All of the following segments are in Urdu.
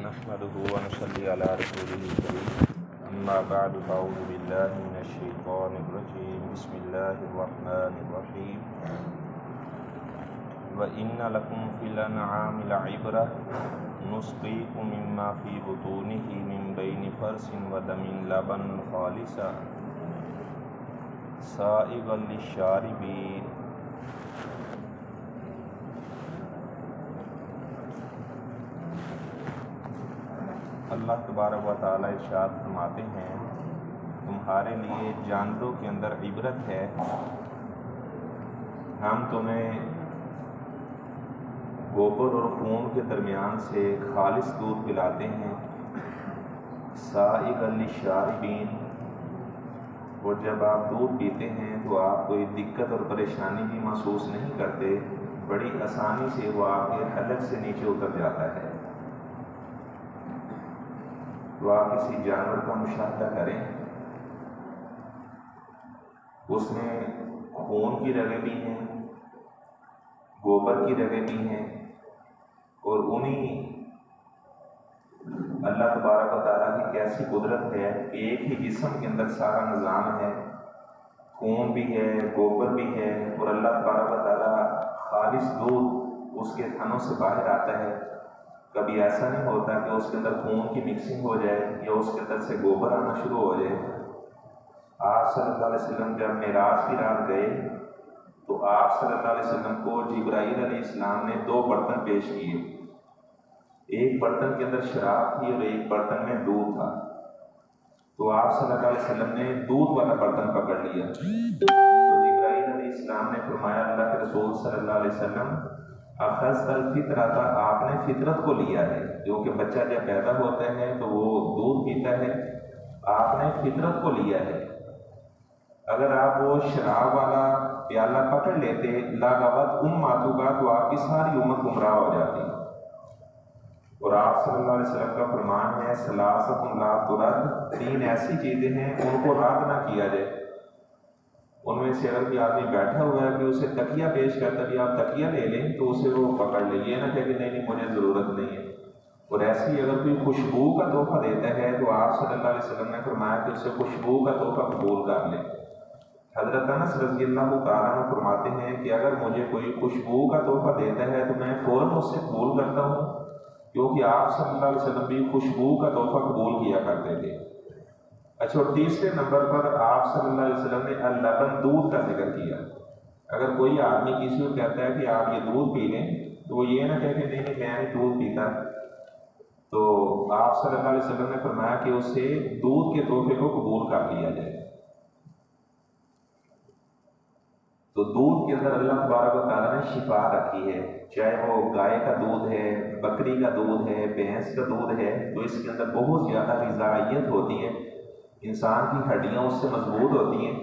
نحمده ونصلي على رسوله الكريم أما بعد فأعوذ بالله من الشيطان الرجيم بسم الله الرحمن الرحيم وإن لكم في الأنعام لعبرة نسقيكم مما في بطونه من بين فرث ودم لبنا خالصا سائغا للشاربين اللہ تبارک و تعالیٰ ارشاد فرماتے ہیں تمہارے لیے جانوروں کے اندر عبرت ہے، ہم تمہیں گوبر اور خون کے درمیان سے خالص دودھ پلاتے ہیں، سائغا للشاربین، اور جب آپ دودھ پیتے ہیں تو آپ کوئی دقت اور پریشانی بھی محسوس نہیں کرتے، بڑی آسانی سے وہ آپ کے حلق سے نیچے اتر جاتا ہے۔ تو آپ کسی جانور کا مشاہدہ کریں، اس میں خون کی رگیں بھی ہیں، گوبر کی رگیں بھی ہیں، اور انہیں اللہ تبارک و تعالیٰ کی کیسی قدرت ہے کہ ایک ہی جسم کے اندر سارا نظام ہے، خون بھی ہے، گوبر بھی ہے، اور اللہ تبارک و تعالیٰ خالص دودھ اس کے تھنوں سے باہر آتا ہے۔ کبھی ایسا نہیں ہوتا کہ اس کے اندر خون کی مکسنگ ہو جائے یا اس کے اندر سے گوبر آنا شروع ہو جائے۔ آپ صلی اللہ علیہ وسلم جب معراج کی رات گئے تو آپ صلی اللہ علیہ وسلم کو جبرائیل علیہ السلام نے 2 برتن پیش کیے، ایک برتن کے اندر شراب تھی اور ایک برتن میں دودھ تھا۔ تو آپ صلی اللہ علیہ وسلم نے دودھ والا برتن پکڑ لیا، تو جبرائیل علیہ السلام نے فرمایا اللہ کے رسول صلی اللہ علیہ وسلم اخذت الفطرۃ، آپ نے فطرت کو لیا ہے، کیونکہ بچہ جب پیدا ہوتا ہے تو وہ دودھ پیتا ہے، آپ نے فطرت کو لیا ہے۔ اگر آپ وہ شراب والا پیالہ پکڑ لیتے لاغوت امتک، تو آپ کی ساری امت گمراہ ہو جاتی۔ اور آپ صلی اللہ علیہ وسلم کا فرمان ہے ثلاثۃ لا ترد، 3 ایسی چیزیں ہیں ان کو رد نہ کیا جائے۔ ان میں سے اگر کوئی آدمی بیٹھا ہوا ہے کہ اسے تکیہ پیش کرتا بھی آپ تکیہ لے لیں تو اسے وہ پکڑ لے، یہ نہ کہ نہیں مجھے ضرورت نہیں ہے۔ اور ایسی اگر کوئی خوشبو کا تحفہ دیتا ہے تو آپ صلی اللہ علیہ وسلم نے فرمایا کہ اسے خوشبو کا تحفہ قبول کر لیں۔ حضرت انس رضی اللہ تعالیٰ عنہ فرماتے ہیں کہ اگر مجھے کوئی خوشبو کا تحفہ دیتا ہے تو میں فوراً اس سے قبول کرتا ہوں، کیونکہ آپ صلی اللہ علیہ وسلم بھی خوشبو کا تحفہ قبول کیا کرتے تھے۔ اچھا، اور تیسرے نمبر پر آپ صلی اللہ علیہ وسلم نے اللبن، دودھ کا ذکر کیا۔ اگر کوئی آدمی کسی کو کہتا ہے کہ آپ یہ دودھ پی لیں تو وہ یہ نہ کہے کہ نہیں میں نہیں دودھ پیتا، تو آپ صلی اللہ علیہ وسلم نے فرمایا کہ اسے دودھ کے تحفے کو قبول کر لیا جائے۔ تو دودھ کے اندر اللہ تبارک و تعالیٰ نے شفا رکھی ہے، چاہے وہ گائے کا دودھ ہے، بکری کا دودھ ہے، بھینس کا دودھ ہے، تو اس کے اندر بہت زیادہ غذائیت ہوتی ہے، انسان کی ہڈیاں اس سے مضبوط ہوتی ہیں۔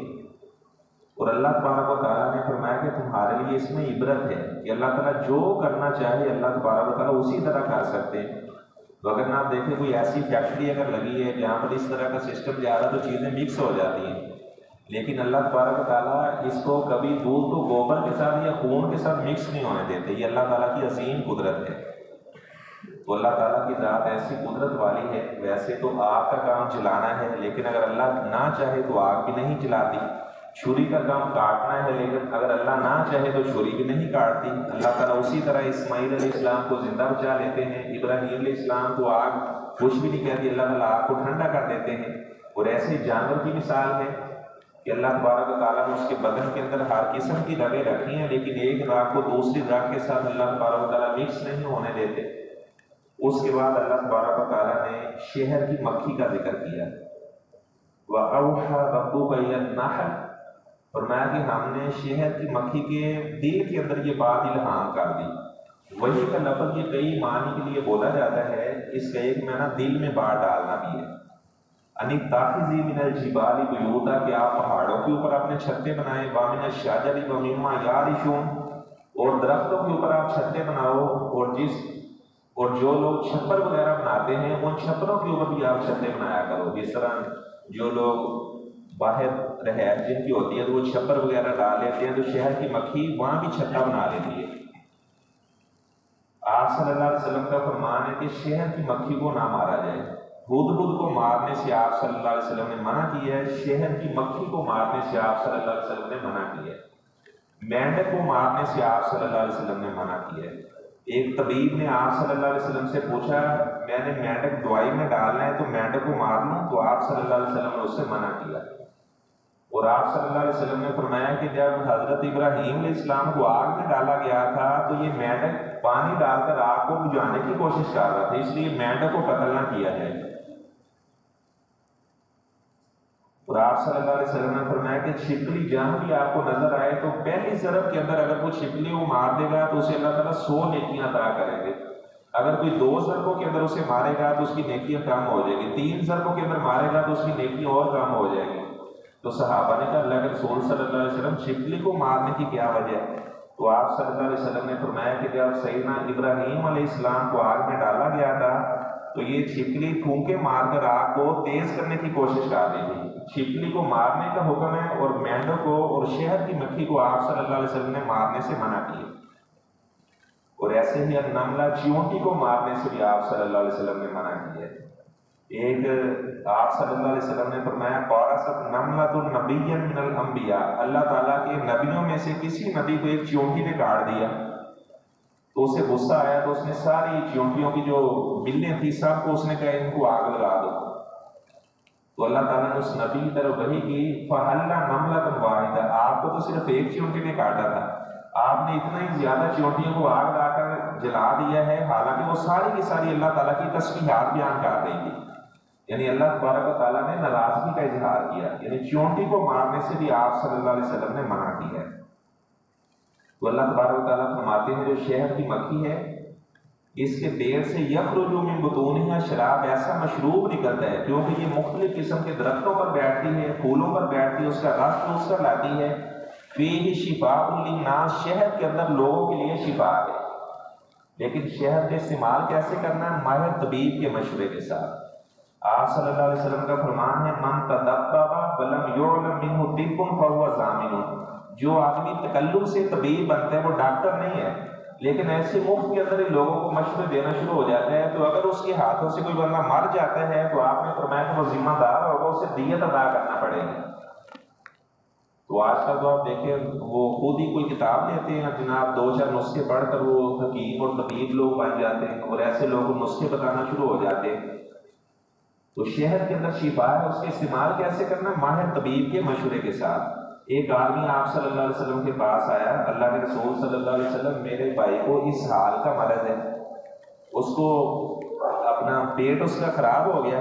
اور اللہ تبارک و تعالیٰ نے فرمایا کہ تمہارے لیے اس میں عبرت ہے کہ اللہ تعالیٰ جو کرنا چاہے اللہ تبارک و تعالیٰ اسی طرح کر سکتے ہیں۔ تو اگر آپ دیکھیں کوئی ایسی فیکٹری اگر لگی ہے جہاں پر اس طرح کا سسٹم جا رہا ہے تو چیزیں مکس ہو جاتی ہیں، لیکن اللہ تبارک و تعالیٰ اس کو کبھی دودھ کو گوبر کے ساتھ یا خون کے ساتھ مکس نہیں ہونے دیتے۔ یہ اللہ تعالیٰ کی عظیم قدرت ہے۔ تو اللہ تعالیٰ کی ذات ایسی قدرت والی ہے، ویسے تو آگ کا کام جلانا ہے، لیکن اگر اللہ نہ چاہے تو آگ بھی نہیں جلاتی۔ چھری کا کام کاٹنا ہے، لیکن اگر اللہ نہ چاہے تو چھری بھی نہیں کاٹتی۔ اللہ تعالیٰ اسی طرح اسماعیل علیہ السلام کو زندہ بچا لیتے ہیں، ابراہیم علیہ السلام کو آگ کچھ بھی نہیں کہتی، اللہ تعالیٰ آگ کو ٹھنڈا کر دیتے ہیں۔ اور ایسے جانور کی مثال ہے کہ اللہ تبارک و تعالیٰ نے اس کے بدن کے اندر ہر قسم کی رگیں رکھی ہیں، لیکن ایک رگ کو دوسری رگ کے ساتھ اللہ تبارک و تعالیٰ مکس نہیں ہونے دیتے۔ اس کے بعد اللہ تبارک و تعالیٰ نے شہر کی مکھی کا ذکر کیا، وَأَوْحَىٰ رَبُّكَ إِلَى النَّحْلِ، فرمایا کہ ہم نے شہر کی مکھی کے دل کے اندر یہ بات الہام کر دی۔ وہی کا لفظ یہ کئی معنی کے لیے بولا جاتا ہے، اس کا ایک معنی دل میں بات ڈالنا بھی ہے۔ اتخذی من الجبال بیوتا، کہ آپ پہاڑوں کے اوپر اپنے چھتے بنائیں، وَمِنَ الشَّجَرِ وَمِمَّا يَعْرِشُونَ، اور درختوں کے اوپر آپ چھتے بناؤ، اور جو لوگ چھپر وغیرہ بناتے ہیں ان چھپروں کے اوپر بھی آپ چھتے بنایا کرو۔ جس طرح جو لوگ باہر رہائش جن کی ہوتی ہے تو وہ چھپر وغیرہ ڈال لیتے ہیں، تو شہر کی مکھی وہاں بھی چھتا بنا لیتی ہے۔ آپ صلی اللہ علیہ وسلم کا فرمان ہے کہ شہد کی مکھی کو نہ مارا جائے. ہدہد کو مارنے سے آپ صلی اللہ علیہ وسلم نے منع کیا ہے، شہد کی مکھی کو مارنے سے آپ صلی اللہ علیہ وسلم نے منع کیا ہے، مینڈک کو مارنے سے آپ صلی اللہ علیہ وسلم نے منع کیا ہے. ایک طبیب نے آپ صلی اللہ علیہ وسلم سے پوچھا میں نے مینڈک دوائی میں ڈالنا ہے تو مینڈک کو مار لوں، تو آپ صلی اللہ علیہ وسلم نے اس سے منع کیا. اور آپ صلی اللہ علیہ وسلم نے فرمایا کہ جب حضرت ابراہیم علیہ السلام کو آگ میں ڈالا گیا تھا تو یہ مینڈک پانی ڈال کر آگ کو بجھانے کی کوشش کر رہا تھا، اس لیے مینڈک کو قتل نہ کیا جائے. اور آپ صلی اللہ علیہ وسلم نے فرمایا کہ چھپکلی جہاں بھی آپ کو نظر آئے تو پہلی ضرب کے اندر اگر کوئی چھپکلی کو مار دے گا تو اسے اللہ تعالیٰ 100 نیکیاں عطا کریں گے. اگر کوئی 2 ضربوں کے اندر اسے مارے گا تو اس کی نیکیاں کم ہو جائیں گی، 3 ضربوں کے اندر مارے گا تو اس کی نیکیاں اور کم ہو جائیں گی. تو صحابہ نے کہا اللہ کے رسول صلی اللہ علیہ وسلم چھپکلی کو مارنے کی کیا وجہ ہے؟ تو آپ صلی اللہ علیہ وسلم نے فرمایا کہ جب سیدنا ابراہیم علیہ السلام کو آگ میں ڈالا گیا تھا تو یہ چھپکلی پھونکے مار کر آگ کو تیز کرنے کی کوشش کر رہی تھی. چھپکلی کو مارنے کا حکم ہے اور مینڈوں کو اور شہد کی مکھی کو آپ صلی اللہ علیہ وسلم نے مارنے سے منع کیا. اور ایسے ہی نملہ چیونٹی کو مارنے سے بھی آپ صلی اللہ علیہ وسلم نے منع کیا. ایک آپ صلی اللہ علیہ وسلم نے فرمایا قارست نملۃ نبی من الانبیاء، اللہ تعالیٰ کے نبیوں میں سے کسی نبی کو ایک چیونٹی نے کاٹ دیا تو اسے غصہ آیا تو اس نے ساری چیونٹیوں کی جو بلیں تھی سب کو اس نے کہا ان کو آگ لگا دو. تو اللہ تعالیٰ نے اس نبی کی طرف وحی کی فَحَلَّ نَمْلَةً وَاحِدَةً، آپ کو تو صرف ایک چیونٹی نے کاٹا تھا، آپ نے اتنا ہی زیادہ چیونٹیوں کو آگ لا کر جلا دیا ہے، حالانکہ وہ ساری کی ساری اللہ تعالیٰ کی تسبیحات بیان کر رہی تھی. یعنی اللہ تبارک و تعالیٰ نے ناراضگی کا اظہار کیا، یعنی چیونٹی کو مارنے سے بھی آپ صلی اللہ علیہ وسلم نے منع کیا ہے. تو اللہ تبارک و تعالیٰ فرماتے ہیں جو شہد کی مکھی ہے اس کے پیٹ سے یخرج من بطونہا شراب، ایسا مشروب نکلتا ہے کیونکہ یہ مختلف قسم کے درختوں پر بیٹھتی ہے، پھولوں پر بیٹھتی ہے، اس کا رس چوس کر لاتی ہے. فیہ شفاء للناس، شہد کے اندر لوگوں کے لیے شفا ہے. لیکن شہد کا استعمال کیسے کرنا ہے؟ ماہر طبیب کے مشورے کے ساتھ. آپ صلی اللہ علیہ وسلم کا فرمان ہے من تدبب ولم یعلم منہ طب فہو ضامن، جو آدمی تکلف سے طبیب بنتا ہے وہ ڈاکٹر نہیں ہے لیکن ایسے مفت کے اندر ہی لوگوں کو مشورے دینا شروع ہو جاتا ہے تو اگر اس کے ہاتھوں سے کوئی بندہ مر جاتا ہے تو آپ نے فرمایا کہ وہ ذمہ دار ہوگا، اسے دیت ادا کرنا پڑے گی. تو آج کل تو آپ دیکھیں وہ خود ہی کوئی کتاب لیتے ہیں جناب، 2-4 نسخے پڑھ کر وہ حکیم اور طبیب لوگ بن جاتے ہیں اور ایسے لوگ نسخے بتانا شروع ہو جاتے ہیں. تو شہد کے اندر شفا ہے، اس کے استعمال کیسے کرنا؟ ماہر طبیب کے مشورے کے ساتھ. ایک آدمی آپ صلی اللہ علیہ وسلم کے پاس آیا، اللہ کے رسول صلی اللہ علیہ وسلم میرے بھائی کو اس حال کا مرض ہے، اس کو اپنا پیٹ اس کا خراب ہو گیا.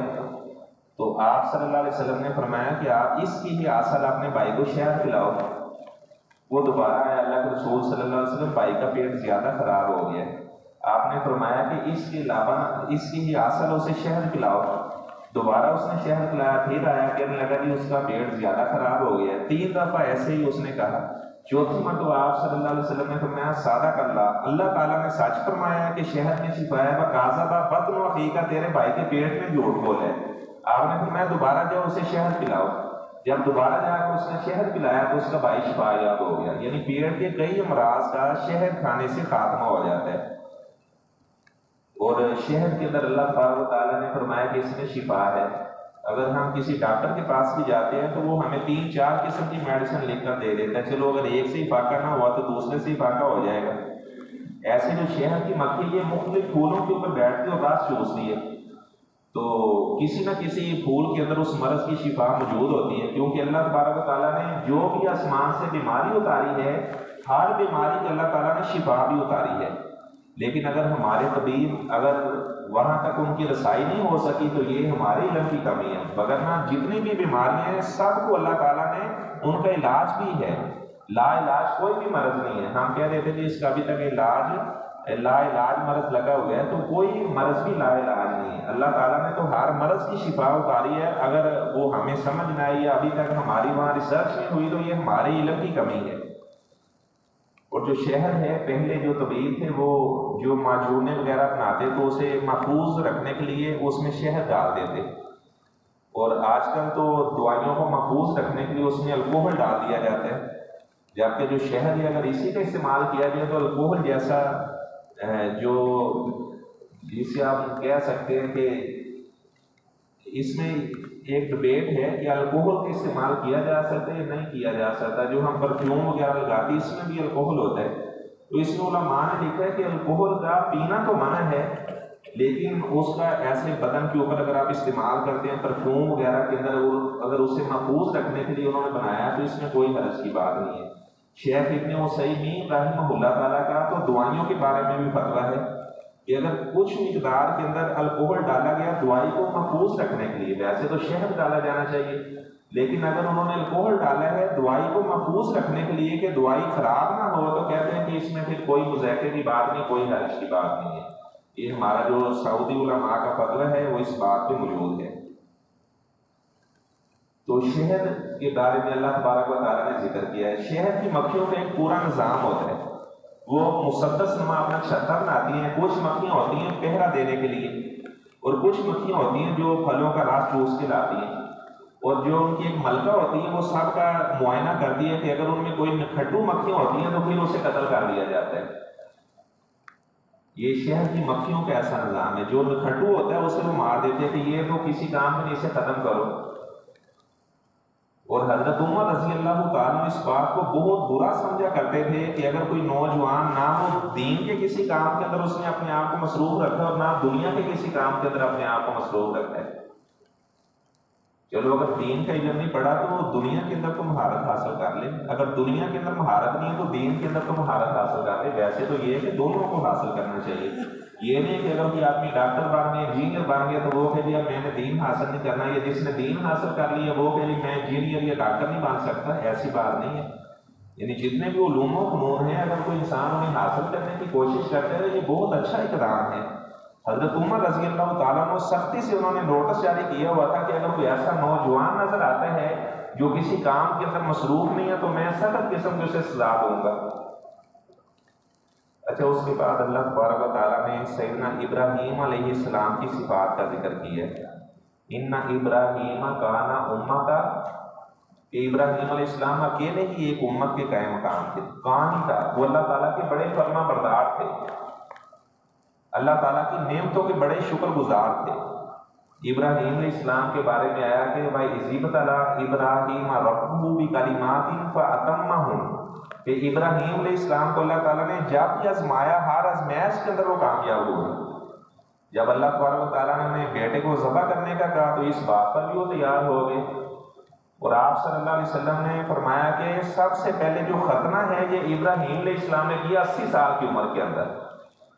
تو آپ صلی اللہ علیہ وسلم نے فرمایا کہ آپ اس کی ہی اصل اپنے بھائی کو شہد پلاؤ. وہ دوبارہ آیا، اللہ کے رسول صلی اللہ علیہ وسلم بھائی کا پیٹ زیادہ خراب ہو گیا. آپ نے فرمایا کہ اس کے علاوہ اس کی ہی اصل اسے شہد پلاؤ. دوبارہ اس نے شہد پلایا، پھر آیا کہنے لگا کہ اس کا پیٹ زیادہ خراب ہو گیا. 3 دفعہ ایسے ہی اس نے کہا. چوتھی مرتبہ آپ صلی اللہ علیہ وسلم نے فرمایا صادق اللہ تعالیٰ نے سچ فرمایا کہ شہد میں شفا ہے، وَقَاذَبَ بَطْنُ أَخِيكَ، تیرے بھائی کے پیٹ میں جھوٹ بولا ہے. آپ نے فرمایا دوبارہ جاؤ اسے شہد پلاؤ. جب دوبارہ جا کر اس نے شہد پلایا تو اس کا بھائی شفا یاب ہو گیا. یعنی پیٹ کے کئی امراض کا شہد کھانے سے خاتمہ ہو جاتا ہے. اور شہد کے اندر اللہ تبارک و تعالیٰ نے فرمایا کہ اس میں شفا ہے. اگر ہم کسی ڈاکٹر کے پاس بھی جاتے ہیں تو وہ ہمیں 3-4 قسم کی میڈیسن لکھ کر دے دیتا ہے، چلو اگر ایک سے ہی فاقہ نہ ہوا تو دوسرے سے ہی فاقہ ہو جائے گا. ایسے جو شہد کی مکھی یہ مختلف پھولوں کے اوپر بیٹھتی ہے اور رس چوستی ہے تو کسی نہ کسی پھول کے اندر اس مرض کی شفا موجود ہوتی ہے، کیونکہ اللہ تبارک و تعالیٰ نے جو بھی آسمان سے بیماری اتاری ہے ہر بیماری کی اللہ تعالیٰ نے شفا بھی اتاری ہے. لیکن اگر ہمارے طبیب اگر وہاں تک ان کی رسائی نہیں ہو سکی تو یہ ہمارے علم کی کمی ہے، وگرنہ جتنی بھی بیماریاں ہیں سب کو اللہ تعالیٰ نے ان کا علاج بھی ہے. لا علاج کوئی بھی مرض نہیں ہے. ہم کہہ رہے تھے کہ اس کا ابھی تک لا علاج مرض لگا ہوا ہے، تو کوئی مرض بھی لا علاج نہیں ہے. اللہ تعالیٰ نے تو ہر مرض کی شفا اتاری ہے. اگر وہ ہمیں سمجھ نہ آئی ابھی تک ہماری وہاں ریسرچ نہیں ہوئی تو یہ ہمارے علم کی کمی ہے. اور جو شہد ہے پہلے جو طبیب تھے وہ جو معجونے وغیرہ بناتے تو اسے محفوظ رکھنے کے لیے اس میں شہد ڈال دیتے، اور آج کل تو دوائیوں کو محفوظ رکھنے کے لیے اس میں الکوہل ڈال دیا جاتا ہے. جبکہ جو شہد ہے اگر اسی کا استعمال کیا جائے تو الکوہل جیسا جو جسے آپ کہہ سکتے ہیں کہ اس میں ایک ڈبیٹ ہے کہ الکوہل کا استعمال کیا جا سکتا ہے یا نہیں کیا جا سکتا. جو ہم پرفیوم وغیرہ لگاتے ہیں اس میں بھی الکوہل ہوتا ہے. تو اس میں علماء نے لکھا ہے کہ الکوہل کا پینا تو منع ہے، لیکن اس کا ایسے بدن کے اوپر اگر آپ استعمال کرتے ہیں پرفیوم وغیرہ کے اندر، اگر اسے محفوظ رکھنے کے لیے انہوں نے بنایا تو اس میں کوئی حرج کی بات نہیں ہے. شیخ ابن عثیمین رحمہ اللہ تعالیٰ کا تو دعائیوں کے بارے میں بھی فتویٰ ہے کہ اگر کچھ مقدار کے اندر الکوہل ڈالا گیا دوائی کو محفوظ رکھنے کے لیے، ویسے تو شہد ڈالا جانا چاہیے، لیکن اگر انہوں نے الکوہل ڈالا ہے دوائی کو محفوظ رکھنے کے لیے کہ دوائی خراب نہ ہو، تو کہتے ہیں کہ اس میں پھر کوئی مذائقے کی بات نہیں، کوئی حرج کی بات نہیں ہے. یہ ہمارا جو سعودی علماء کا فتویٰ ہے وہ اس بات پہ موجود ہے. تو شہد کے بارے میں اللہ تبارک و تعالیٰ نے ذکر کیا ہے. شہد کی مکھیوں کا ایک پورا نظام ہوتا ہے، وہ مسدس نما اپنا چھتر بناتی ہیں. کچھ مکھیاں ہوتی ہیں پہرا دینے کے لیے، اور کچھ مکھیاں ہوتی ہیں جو پھلوں کا رس چوس کے لاتی ہیں، اور جو ان کی ایک ملکہ ہوتی ہے وہ سب کا معائنہ کرتی ہے کہ اگر ان میں کوئی نکھٹو مکھیاں ہوتی ہیں تو پھر اسے قتل کر دیا جاتا ہے. یہ شہد کی مکھیوں کا ایسا نظام ہے، جو نکھٹو ہوتا ہے اسے وہ مار دیتے ہیں کہ یہ تو کسی کام میں نہیں، اسے ختم کرو. اور حضرت عمر رضی اللہ تعالیٰ اس بات کو بہت برا سمجھا کرتے تھے کہ اگر کوئی نوجوان نہ وہ دین کے کسی کام کے اندر اس نے اپنے آپ کو مصروف رکھا اور نہ دنیا کے کسی کام کے اندر اپنے آپ کو مصروف رکھا ہے. چلو اگر دین کا علم نہیں پڑھا تو وہ دنیا کے اندر تو مہارت حاصل کر لے، اگر دنیا کے اندر مہارت نہیں ہے تو دین کے اندر تو مہارت حاصل کر لے. ویسے تو یہ ہے کہ دونوں کو حاصل کرنا چاہیے. یہ نہیں کہ اگر کوئی آدمی ڈاکٹر بن گیا، انجینئر بن گیا تو وہ کہ جی اب میں نے دین حاصل نہیں کرنا، یا جس نے دین حاصل کر لیا وہ کہ جی میں انجینئر یا ڈاکٹر نہیں بن سکتا. ایسی بات نہیں ہے. یعنی جتنے بھی علوم و فنون ہیں اگر کوئی انسان انہیں حاصل کرنے کی کوشش کرتے ہیں تو یہ بہت اچھا اقدام ہے. حضرت عمر رضی اللہ تعالیٰ نے سختی سے انہوں نے نوٹس جاری کیا ہوا تھا کہ اگر کوئی ایسا نوجوان نظر آتا ہے جو کسی کام کے اندر مصروف نہیں ہے تو میں سخت قسم کے اسے سزا دوں گا. اچھا، اس کے بعد اللہ تبارک و تعالیٰ نے سیدنا ابراہیم علیہ السلام کی صفات کا ذکر کیا ہے. ان ابراہیم کان امتا، کہ ابراہیم علیہ السلام اکیلے ہی ایک امت کے قائم مقام تھے. کان تھا، وہ اللہ تعالیٰ کے بڑے فرما بردار تھے، اللہ تعالیٰ کی نعمتوں کے بڑے شکر گزار تھے. ابراہیم علیہ السلام کے بارے میں آیا کہ بھائی عزیبت اللہ ابراہیم ربہ بکلمات فاتمہن، کہ ابراہیم علیہ السلام کو اللہ تعالیٰ نے جب بھی آزمایا ہر آزمائش کے اندر وہ کامیاب ہوئے. جب اللہ تبارک و تعالیٰ نے انہیں بیٹے کو ذبح کرنے کا کہا تو اس بات پر بھی وہ تیار ہو گئے. اور آپ صلی اللہ علیہ وسلم نے فرمایا کہ سب سے پہلے جو ختنہ ہے یہ ابراہیم علیہ السلام نے کیا 80 سال کی عمر کے اندر،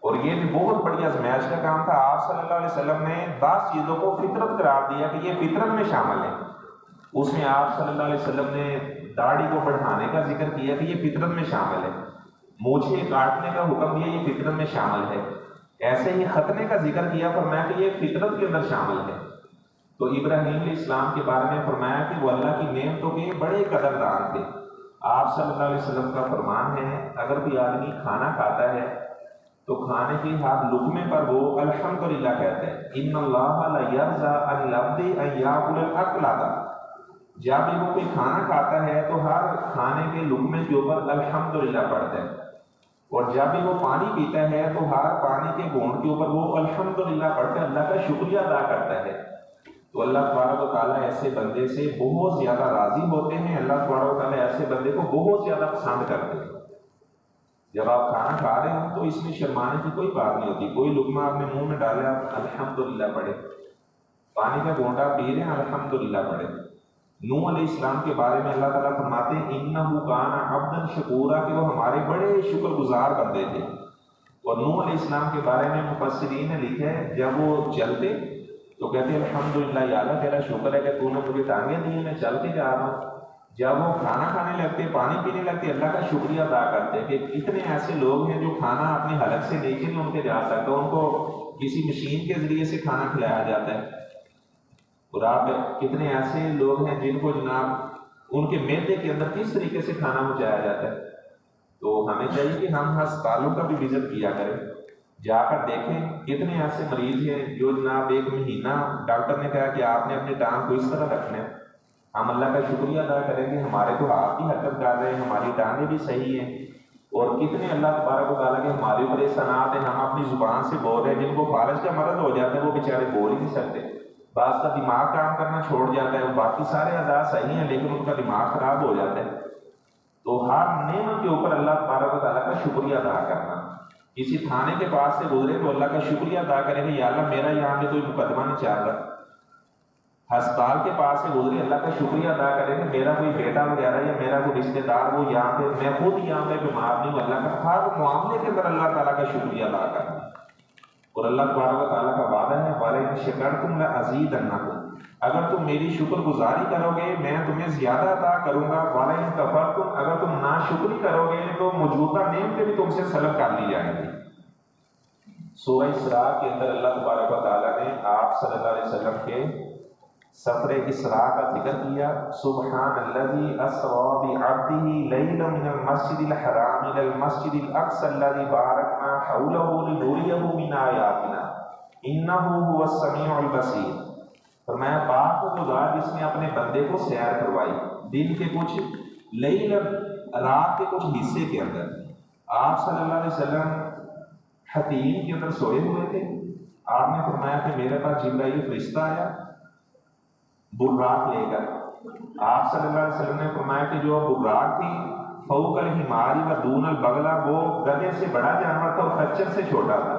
اور یہ بھی بہت بڑی آزمائش کا کام تھا. آپ صلی اللہ علیہ وسلم نے 10 چیزوں کو فطرت قرار دیا کہ یہ فطرت میں شامل ہے. اس میں آپ صلی اللہ علیہ وسلم نے داڑھی کو بڑھانے کا ذکر کیا کہ یہ فطرت میں شامل ہے، مونچھیں کاٹنے کا حکم دیا، یہ فطرت میں شامل ہے. ایسے ہی ختنے کا ذکر کیا، فرمایا کہ یہ فطرت کے اندر شامل ہے. تو ابراہیم علیہ السلام کے بارے میں فرمایا کہ وہ اللہ کی نعمتوں کے بڑے قدردان تھے. آپ صلی اللہ علیہ وسلم کا فرمان ہے اگر کوئی آدمی کھانا کھاتا ہے تو کھانے کے ہاتھ لقمے پر وہ الحمدللہ کہتا ہے. ان اللہ لا یرضى عن العبد ان یاکل الاکلۃ، جب بھی وہ کوئی کھانا کھاتا ہے تو ہر کھانے کے لقمے کے اوپر الحمدللہ پڑھتا ہے، اور جب بھی وہ پانی پیتا ہے تو ہر پانی کے گھونٹ کے اوپر وہ الحمدللہ پڑھ کے اللہ کا شکریہ ادا کرتا ہے. تو اللہ تبارک و تعالیٰ ایسے بندے سے بہت زیادہ راضی ہوتے ہیں. اللہ تبارک و تعالیٰ ایسے بندے کو بہت زیادہ پسند کرتے ہیں. جب آپ کھانا کھا رہے ہوں تو اس میں شرمانے کی کوئی بات نہیں ہوتی. کوئی لقمہ آپ نے منہ میں ڈالا الحمدللہ پڑھے، پانی کا گھونٹا پی رہے ہیں الحمدللہ پڑھے. نوح علیہ السلام کے بارے میں اللہ تعالیٰ فرماتے ہیں انہ کان عبدا شکورا، کہ وہ ہمارے بڑے شکر گزار بندے تھے. اور نوح علیہ السلام کے بارے میں مفسرین نے لکھا ہے جب وہ چلتے تو کہتے ہیں الحمدللہ یا اللہ تیرا شکر ہے کہ تو نے مجھے ٹانگیں دی، میں چل کے جا رہا ہوں. جب وہ کھانا کھانے لگتے، پانی پینے لگتے، اللہ کا شکریہ ادا کرتے کہ کتنے ایسے لوگ ہیں جو کھانا اپنے حلق سے نیچے نہیں ان کے جا سکتا، ان کو کسی مشین کے ذریعے سے کھانا کھلایا جاتا ہے. اور آپ کتنے ایسے لوگ ہیں جن کو جناب ان کے معدے کے اندر کس طریقے سے کھانا پہنچایا جاتا ہے. تو ہمیں چاہیے کہ ہم ہسپتالوں کا بھی وزٹ کیا کریں، جا کر دیکھیں کتنے ایسے مریض ہیں جو جناب ایک مہینہ ڈاکٹر نے کہا کہ آپ نے اپنی ٹانگ کو اس طرح رکھنا ہے. ہم اللہ کا شکریہ ادا کریں گے ہمارے تو ہاتھ بھی حرکت کر رہے ہیں، ہماری ٹانگیں بھی صحیح ہیں، اور کتنے اللہ تبارک و تعالیٰ کے ہمارے اوپر احسانات ہیں، ہم اپنی زبان سے بول رہے ہیں، جن کو فالج کا مرض ہو جاتا ہے وہ بیچارے بول ہی نہیں سکتے، بعض کا دماغ کام کرنا چھوڑ جاتا ہے، باقی سارے اعضاء صحیح ہیں لیکن ان کا دماغ خراب ہو جاتا ہے۔ تو ہر نعمت کے اوپر اللہ تبارک و تعالیٰ کا شکریہ ادا کرنا، کسی تھانے کے پاس سے گزرے تو اللہ کا شکریہ ادا کریں کہ یا اللہ میرا یہاں پہ کوئی مقدمہ نہیں چل رہا، ہسپتال کے پاس سے گزرے اللہ کا شکریہ ادا کریں کہ میرا کوئی بیٹا وغیرہ یا میرا کوئی رشتے دار وہ یہاں پہ، میں خود یہاں پہ بیمار نہیں ہوں، اللہ کا ہر معاملے کے اندر اللہ تعالیٰ کا شکریہ ادا کرنا۔ اور اللہ تبارک و تعالیٰ کا وعدہ ہے وَلَئِن شَكَرْتُمْ لَأَزِيدَنَّكُمْ، اگر تم میری شکر گزاری کرو گے میں تمہیں زیادہ عطا کروں گا، وَلَئِن كَفَرْتُمْ، اگر تم ناشکری کرو گے تو موجودہ نعمتیں بھی تم سے سلب کر لی جائیں گی۔ سورہ اسراء کے اندر اللہ تبارک و تعالیٰ نے آپ صلی اللہ علیہ وسلم کے سفر اسراء کا ذکر کیا، سبحان الذی اسریٰ بعبدہ لیلا من المسجد الحرام الی المسجد الاقصی الذی بارکنا حولہ لنریہ من آیاتنا انہ هو السمیع البصیر۔ فرمایا پاک و خدا جس نے اپنے بندے کو سیر کروائی دن کے کچھ لیلا، رات کے کچھ حصے کے اندر۔ آپ صلی اللہ علیہ وسلم حتیم کے اندر سوئے ہوئے تھے، آپ نے فرمایا کہ میرے پاس جبرائیل فرشتہ آیا براق لے کر۔ آپ صلی اللہ علیہ وسلم نے فرمایا کہ جو براق تھی فوق الحمار و دون البغلہ، وہ گدھے سے بڑا جانور تھا اور خچر سے چھوٹا تھا۔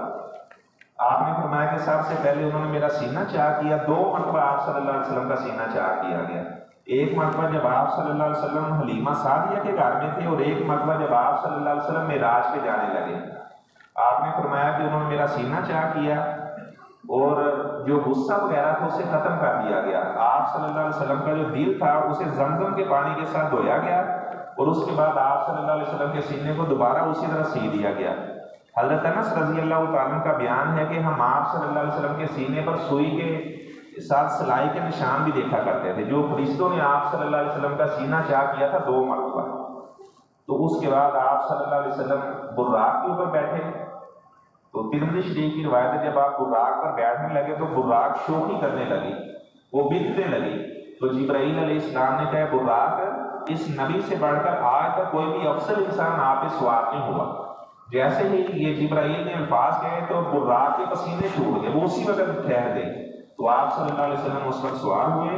آپ نے فرمایا کہ سب سے پہلے انہوں نے میرا سینہ چاک کیا، 2 مرتبہ آپ صلی اللہ علیہ وسلم کا سینہ چاک کیا گیا، ایک مرتبہ جب آپ صلی اللہ علیہ وسلم حلیمہ سعدیہ کے گھر میں تھے اور ایک مرتبہ جب آپ صلی اللہ علیہ وسلم معراج پہ جانے لگے۔ آپ نے فرمایا کہ انہوں نے میرا سینہ چاک کیا اور جو غصہ وغیرہ تھا اسے ختم کر دیا گیا۔ آپ صلی اللہ علیہ وسلم کا جو دل تھا اسے زمزم کے پانی کے ساتھ دھویا گیا اور اس کے بعد آپ صلی اللہ علیہ وسلم کے سینے کو دوبارہ اسی طرح سی دیا گیا۔ حضرت انس رضی اللہ تعالیٰ کا بیان ہے کہ ہم آپ صلی اللہ علیہ وسلم کے سینے پر سوئی کے ساتھ سلائی کے نشان بھی دیکھا کرتے تھے، جو فرشتوں نے آپ صلی اللہ علیہ وسلم کا سینہ چاک کیا تھا 2 مرتبہ۔ تو اس کے بعد آپ صلی اللہ علیہ وسلم براق کے اوپر بیٹھے، تو ترمذی شریف کی روایت ہے جب آپ براق پر بیٹھنے لگے تو براق شوخی کرنے لگی، وہ بکنے لگی، تو جبرائیل علیہ السلام نے کہا براق اس نبی سے بڑھ کر آج تک کوئی بھی افضل انسان آپ پہ سوار نہیں ہوا۔ جیسے ہی یہ جبرائیل نے الفاظ کہے تو براق کے پسینے چھوٹ گئے، وہ اسی وقت ٹھہر گئے۔ تو آپ صلی اللہ علیہ وسلم اس پر سوار ہوئے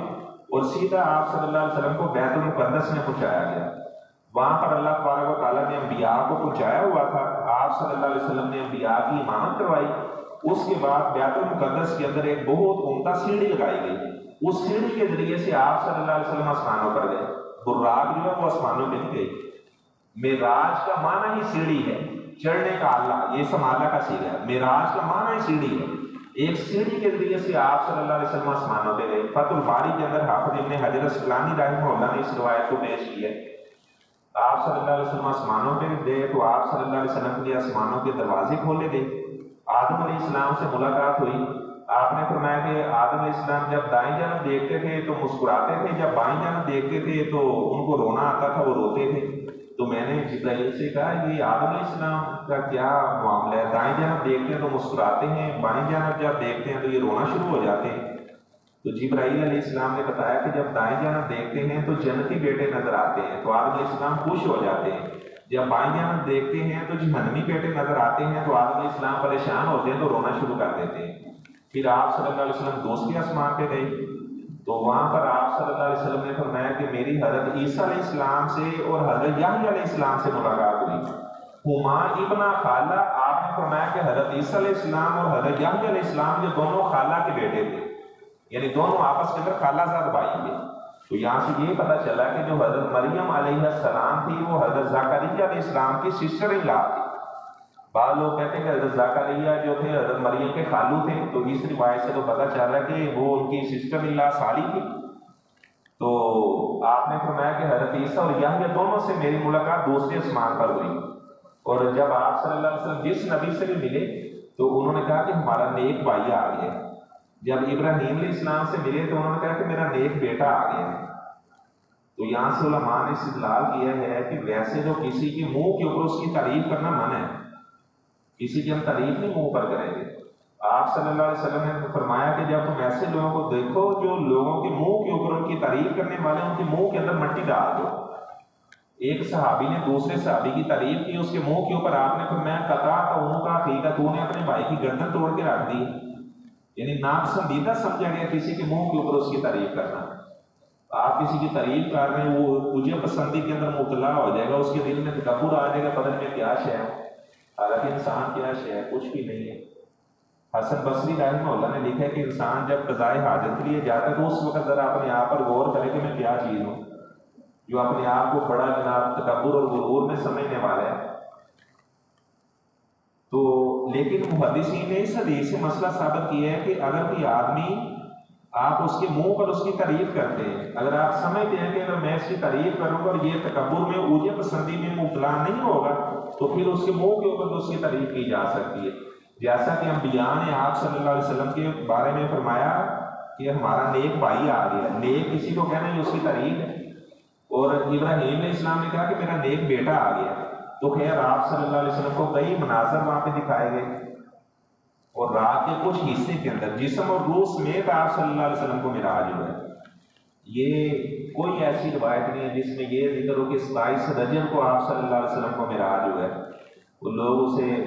اور سیدھا آپ صلی اللہ علیہ وسلم کو بیت المقدس میں پہنچایا گیا۔ وہاں پر اللہ تبارک و تعالیٰ نے انبیاء کو پہنچایا ہوا تھا، آپ صلی اللہ علیہ وسلم نے انبیاء کی امامت کروائی۔ اس کے بعد بیت المقدس کے اندر ایک بہت عمدہ سیڑھی لگائی گئی، اس سیڑھی کے ذریعے سے آپ صلی اللہ علیہ وسلم آسمانوں پر گئے۔ براق جو ہے وہ آسمانوں پہ نہیں گئی۔ معراج کا معنی ہی سیڑھی ہے، چڑھنے کا اللہ، یہ سمالہ کا سیڑھی ہے، معراج کا معنی ہی سیڑھی ہے، ایک سیڑھی کے ذریعے سے آپ صلی اللہ علیہ وسلم آسمانوں پہ گئے۔ فتح الباری کے اندر حافظ ابن حجر اسقلانی رحمہ اللہ نے اس روایت کو پیش کیا۔ آپ صلی اللہ علیہ وسلم آسمانوں پہ گئے تو آپ صلی اللہ علیہ وسلم کے لیے آسمانوں کے دروازے کھولے گئے، آدم علیہ السلام سے ملاقات ہوئی۔ آپ نے فرمایا کہ آدم علیہ السلام جب دائیں جانب دیکھتے تھے تو مسکراتے تھے، جب بائیں جانب دیکھتے تھے تو ان کو رونا آتا تھا، وہ روتے تھے۔ تو میں نے جبرائیل سے کہا یہ آدم علیہ السلام کا کیا معاملہ ہے، دائیں جانب دیکھتے ہیں تو مسکراتے ہیں، بائیں جانب جب دیکھتے ہیں تو یہ رونا شروع ہو جاتے ہیں۔ تو جبرائیل علیہ السلام نے بتایا کہ جب دائیں جانب دیکھتے ہیں تو جنتی بیٹے نظر آتے ہیں تو آدم علیہ السلام خوش ہو جاتے ہیں، جب بائیں جانب دیکھتے ہیں تو جہنمی بیٹے نظر آتے ہیں تو آدم علیہ السلام پریشان ہوتے ہیں تو رونا شروع کر دیتے ہیں۔ پھر آپ صلی اللہ علیہ وسلم دوسرے آسمان پہ گئے تو وہاں پر آپ صلی اللہ علیہ وسلم نے فرمایا کہ میری حضرت عیسیٰ علیہ السلام سے اور حضرت یحییٰ علیہ السلام سے ملاقات ہوئی، ہما ابن خالہ۔ آپ نے فرمایا کہ حضرت عیسیٰ علیہ السلام اور حضرت یحییٰ علیہ السلام جو دونوں خالہ کے بیٹے تھے، یعنی دونوں آپس کے اندر خالہ زاد بھائی تھے۔ تو یہاں سے یہ پتہ چلا کہ جو حضرت مریم علیہ السلام تھی وہ حضرت زکریا علیہ السلام کی سسٹر ان لا تھی۔ بعض لوگ کہتے ہیں کہ حضرت زکریا جو تھے حضرت مریم کے خالو تھے، تو اس روایت سے تو پتہ چل رہا ہے کہ وہ ان کی سسٹر ان لا سالی تھی۔ تو آپ نے فرمایا کہ حضرت عیسیٰ اور یحییٰ دونوں سے میری ملاقات دوسرے آسمان پر ہوئی، اور جب آپ صلی اللہ علیہ وسلم جس نبی سے بھی ملے تو انہوں نے کہا کہ ہمارا نیک بھائی آ گیا۔ جب ابراہیم علیہ السلام سے ملے تو انہوں نے کہا کہ میرا نیک بیٹا آ گیا ہے۔ تو یہاں سے علماء نے استدلال کیا ہے کہ ویسے جو کسی کے منہ کے اوپر اس کی تعریف کرنا منع ہے، کسی کی ہم تعریف نہیں منہ پر کریں گے۔ آپ صلی اللہ علیہ وسلم نے فرمایا کہ جب تم ایسے لوگوں کو دیکھو جو لوگوں کے منہ کے اوپر ان کی تعریف کرنے والے، ان کے منہ کے اندر مٹی ڈال دو۔ ایک صحابی نے دوسرے صحابی کی تعریف کی، اس کے منہ کے اوپر آپ نے فرمایا قطعت عنقہ اخیک، تو نے اپنے بھائی کی گردن توڑ کے رکھ دی، یعنی ناپسندیدہ سمجھا گیا کسی کے منہ کے اوپر اس کی تعریف کرنا۔ آپ کسی کی تعریف کر رہے ہیں، وہ مجھے پسندی کے اندر مبتلا ہو جائے گا، اس کے دل میں تکبر آ جائے گا، بدن میں کیا شے ہے، حالانکہ انسان کیا شے ہے، کچھ بھی نہیں ہے۔ حسن بصری رحمہ اللہ نے لکھا ہے کہ انسان جب قضائے حاجت کے لیے جاتا ہے تو اس وقت ذرا اپنے آپ پر غور کرے کہ میں کیا چیز ہوں، جو اپنے آپ کو بڑا جناب تکبر اور غرور میں سمجھنے والا ہے۔ تو لیکن محدثین نے اس حدیث سے مسئلہ ثابت کیا ہے کہ اگر کوئی آدمی، آپ اس کے منہ پر اس کی تعریف کرتے ہیں، اگر آپ سمجھتے ہیں کہ اگر میں اس کی تعریف کروں گا اور یہ تکبر میں اوجے پسندی میں مبتلا نہیں ہوگا تو پھر اس کے منہ کے اوپر تو اس کی تعریف کی جا سکتی ہے۔ جیسا کہ انبیاء نے آپ صلی اللہ علیہ وسلم کے بارے میں فرمایا کہ ہمارا نیک بھائی آ گیا، نیک کسی کو کہنا یہ اس کی تعریف ہے، اور ابراہیم علیہ السلام نے کہا کہ میرا نیک بیٹا آ گیا۔ تو خیر آپ صلی اللہ علیہ وسلم کو کئی مناظر وہاں پہ دکھائے گئے، اور رات کے کچھ حصے کے اندر جسم اور روح سمیت آپ صلی اللہ علیہ وسلم کو معراج ہوا ہے۔ یہ کوئی ایسی روایت نہیں ہے جس میں یہ ذکر ہو کہ 27 رجب کو آپ صلی اللہ علیہ وسلم کو معراج ہوا ہے۔ وہ لوگ اسے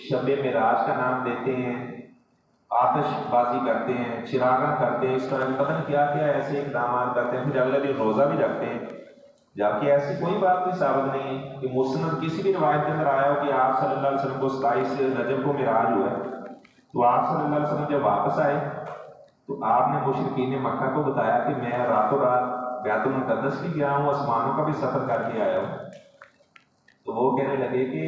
شب معراج کا نام دیتے ہیں، آتش بازی کرتے ہیں، چراغاں کرتے ہیں، اس طرح پتہ نہیں کیا کیا ایسے اقدامات کرتے ہیں، پھر اگلے دن روزہ بھی رکھتے ہیں، جبکہ ایسی کوئی بات بھی ثابت نہیں ہے کہ مسند کسی بھی روایت کے اندر آیا ہو کہ آپ صلی اللہ علیہ وسلم کو 27 رجب کو معراج ہوا ہے۔ تو آپ صلی اللہ علیہ وسلم جب واپس آئے تو آپ نے مشرکین مکہ کو بتایا کہ میں راتوں رات بیت المقدس بھی گیا ہوں، آسمانوں کا بھی سفر کر کے آیا ہوں۔ تو وہ کہنے لگے کہ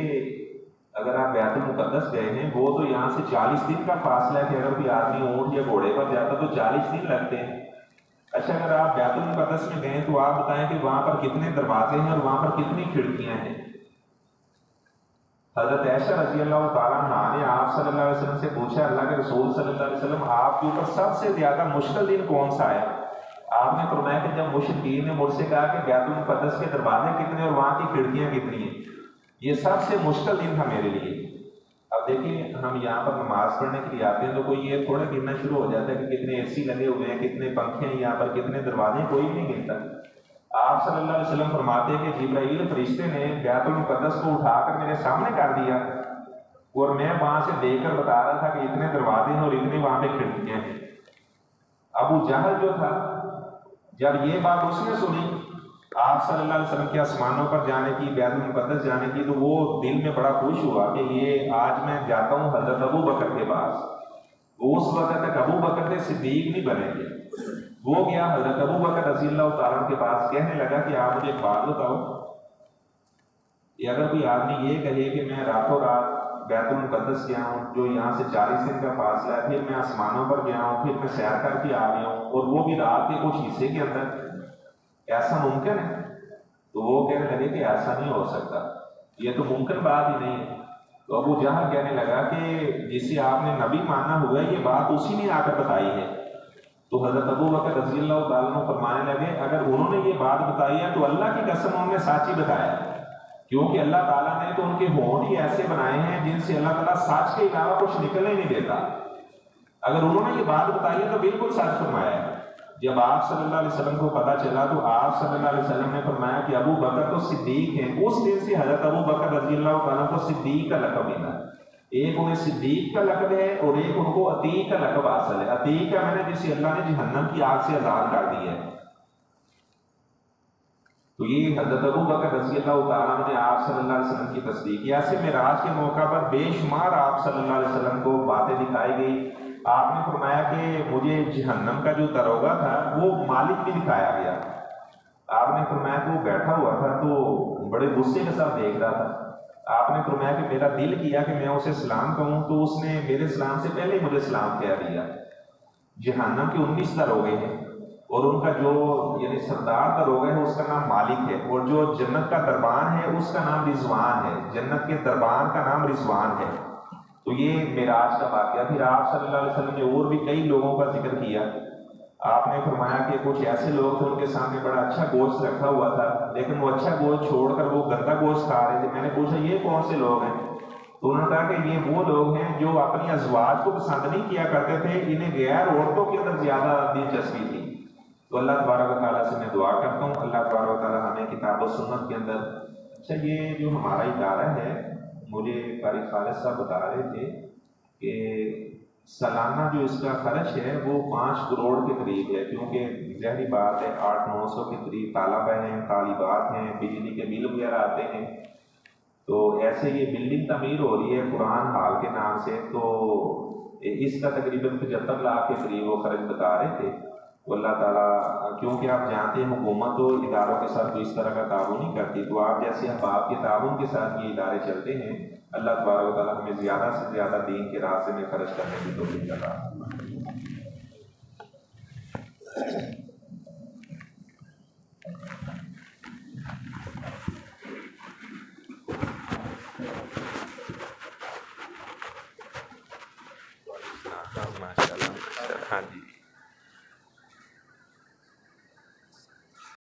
اگر آپ بیت المقدس گئے ہیں، وہ تو یہاں سے 40 دن کا فاصلہ ہے کہ اگر کوئی آدمی اونٹ یا گھوڑے پر جاتا تو 40 دن لگتے ہیں۔ اچھا اگر آپ بیت المقدس میں گئے تو آپ بتائیں کہ وہاں پر کتنے دروازے ہیں اور وہاں پر کتنی کھڑکیاں ہیں۔ حضرت عائشہ رضی اللہ تعالیٰ عنہ نے آپ صلی اللہ علیہ وسلم سے پوچھا، اللہ کے رسول صلی اللہ علیہ وسلم آپ کے اوپر سب سے زیادہ مشکل دن کون سا ہے؟ آپ نے فرمایا کہ جب مشرکین نے مجھ سے کہا کہ بیت المقدس کے دروازے کتنے اور وہاں کی کھڑکیاں کتنی ہیں، یہ سب سے مشکل دن تھا میرے لیے۔ اب دیکھیں ہم یہاں پر نماز پڑھنے کے لیے آتے ہیں تو کوئی یہ تھوڑا گننا شروع ہو جاتا ہے کہ کتنے اے سی لگے ہوئے ہیں، کتنے پنکھے ہیں یہاں پر، کتنے دروازے ہیں، کوئی بھی نہیں گنتا۔ آپ صلی اللہ علیہ وسلم فرماتے ہیں کہ جبرائیل فرشتے نے بیت المقدس کو اٹھا کر میرے سامنے کر دیا اور میں وہاں سے دیکھ کر بتا رہا تھا کہ اتنے دروازے ہیں اور اتنے وہاں پہ کھڑکیاں ہیں۔ ابو جہل جو تھا، جب یہ بات اس نے سنی آپ صلی اللہ علیہ وسلم کے آسمانوں پر جانے کی، بیت المقدس جانے کی، تو وہ دل میں بڑا خوش ہوا کہ یہ آج میں جاتا ہوں حضرت ابو بکر کے پاس۔ وہ اس وقت تک ابو بکر سے صدیق نہیں بنے گے، وہ گیا حضرت ابو بکر رضی اللہ تعالیٰ کے پاس، کہنے لگا کہ آپ مجھے ایک بات بتاؤ کہ اگر کوئی آدمی یہ کہے کہ میں راتوں رات بیت المقدس گیا ہوں جو یہاں سے 40 دن کا فاصلہ ہے، پھر میں آسمانوں پر گیا ہوں، پھر میں سیر کر کے آ گیا ہوں، اور وہ بھی رات کے کچھ حصے کے اندر، ایسا ممکن ہے؟ تو وہ کہنے لگے کہ ایسا نہیں ہو سکتا، یہ تو ممکن بات ہی نہیں ہے۔ تو ابو جہل کہنے لگا کہ جسے آپ نے نبی مانا ہوا ہے یہ بات اسی نے آ کر بتائی ہے۔ تو حضرت ابو بکر رضی اللہ تعالیٰ عنہ فرمانے لگے اگر انہوں نے یہ بات بتائی ہے تو اللہ کی قسم انہوں نے سچ ہی بتایا، کیونکہ اللہ تعالیٰ نے تو ان کے ہونٹ ہی ایسے بنائے ہیں جن سے اللہ تعالیٰ سچ کے علاوہ کچھ نکلنے نہیں دیتا۔ اگر انہوں نے یہ بات بتائی ہے تو بالکل سچ فرمایا ہے۔ جب آپ صلی اللہ علیہ وسلم کو پتہ چلا تو آپ صلی اللہ علیہ وسلم نے فرمایا کہ ابو بکر تو صدیق ہیں۔ اس دن سے حضرت ابو بکر رضی اللہ تعالیٰ کو صدیق کا لقب ملا۔ ایک انہیں صدیق کا لقب ہے اور ایک ان کو عتیق کا لقب حاصل ہے۔ عتیق کا میں نے جسے اللہ نے جہنم کی آگ سے آزاد کر دی ہے۔ تو یہ حضرت ابو بکر رضی اللہ تعالیٰ نے آپ صلی اللہ علیہ وسلم کی تصدیق کی۔ ایسے معراج کے موقع پر بے شمار آپ صلی اللہ علیہ وسلم کو باتیں دکھائی گئی۔ آپ نے فرمایا کہ مجھے جہنم کا جو داروغہ تھا وہ مالک بھی دکھایا گیا۔ آپ نے فرمایا کہ وہ بیٹھا ہوا تھا تو بڑے غصے کے ساتھ دیکھ رہا تھا۔ آپ نے فرمایا کہ میرا دل کیا کہ میں اسے سلام کہوں تو اس نے میرے سلام سے پہلے مجھے سلام کہہ دیا۔ جہنم کے 19 داروغے ہیں اور ان کا جو یعنی سردار داروغہ ہے اس کا نام مالک ہے، اور جو جنت کا دربان ہے اس کا نام رضوان ہے۔ جنت کے دربان کا نام رضوان ہے۔ تو یہ معراج کا واقعہ۔ پھر آپ صلی اللہ علیہ وسلم نے اور بھی کئی لوگوں کا ذکر کیا۔ آپ نے فرمایا کہ کچھ ایسے لوگ تھے ان کے سامنے بڑا اچھا گوشت رکھا ہوا تھا لیکن وہ اچھا گوشت چھوڑ کر وہ گندا گوشت کھا رہے تھے۔ میں نے پوچھا یہ کون سے لوگ ہیں؟ تو انہوں نے کہا کہ یہ وہ لوگ ہیں جو اپنی ازواج کو پسند نہیں کیا کرتے تھے، انہیں غیر عورتوں کے اندر زیادہ دلچسپی تھی۔ تو اللہ تبارک و تعالیٰ سے میں دعا کرتا ہوں اللہ تبارک و تعالیٰ ہمیں کتاب و سنت کے اندر، اچھا یہ جو ہمارا ادارہ ہے، مجھے قاری خالد صاحب بتا رہے تھے کہ سالانہ جو اس کا خرچ ہے وہ 5 کروڑ کے قریب ہے، کیونکہ ظاہری بات ہے 800-900 کے قریب طلبہ ہیں، طالبات ہیں، بجلی کے بل وغیرہ آتے ہیں، تو ایسے یہ بلڈنگ تعمیر ہو رہی ہے قرآن ہال کے نام سے، تو اس کا تقریباً 75 لاکھ کے قریب وہ خرچ بتا رہے تھے۔ تو اللہ تعالیٰ، کیونکہ آپ جانتے ہیں حکومت و اداروں کے ساتھ تو اس طرح کا تعاون نہیں کرتی، تو آپ جیسے احباب کے تعاون کے ساتھ یہ ادارے چلتے ہیں۔ اللہ تبارک و تعالیٰ ہمیں زیادہ سے زیادہ دین کے راستے میں خرچ کرنے کی توفیق عطا فرمائے۔